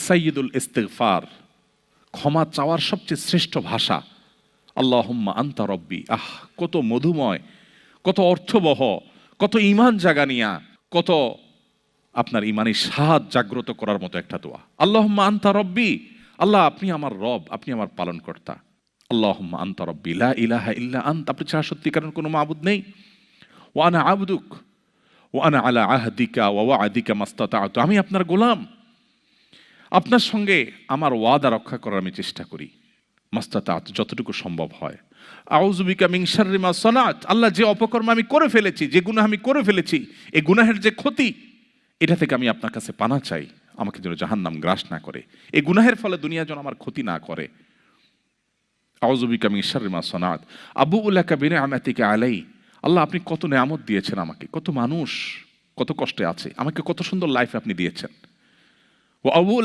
সাইয়্যিদুল ইস্তিগফার, ক্ষমা চাওয়ার সবচেয়ে শ্রেষ্ঠ ভাষা আল্লাহুম্মা আনতা রব্বি। কত মধুময়, কত অর্থবহ, কত ঈমান জাগানিয়া, কত আপনার ঈমানি স্বাদ জাগ্রত করার মতো একটা দোয়া। আল্লাহুম্মা আনতা রব্বি, আল্লাহ আপনি আমার রব, আপনি আমার পালনকর্তা। আল্লাহুম্মা আনতা রব্বি লা ইলাহা ইল্লা আনতা, আপনি ছাড়া সত্যিকারের কোনো মাবুদ নেই। ওয়া আনা আবদুক ওয়া আনা আলা আহদিকা ওয়া ওয়া'দিকা মাস্তাতা'তু, আমি আপনার গোলাম, আপনার সঙ্গে আমার ওয়াদা রক্ষা করার আমি চেষ্টা করি, মাস্তাতা'তু, যতটুকু সম্ভব হয়। আউযু বিকা মিন শাররি মা সানাত, আল্লাহ যে অপকর্ম আমি করে ফেলেছি, যে গুনাহ আমি করে ফেলেছি, এই গুনাহের যে ক্ষতি, এটা থেকে আমি আপনার কাছে পানা চাই, আমাকে যেন জাহান্নাম গ্রাস না করে, এই গুনাহের ফলে দুনিয়া যেন আমার ক্ষতি না করে। আউযু বিকা মিন শাররি মা সানাত আবুউ লাকা বিনি'মাতিকা আলাই, আল্লাহ আপনি কত নেয়ামত দিয়েছেন আমাকে, কত মানুষ কত কষ্টে আছে, আমাকে কত সুন্দর লাইফ আপনি দিয়েছেন। ওয়া আবুউ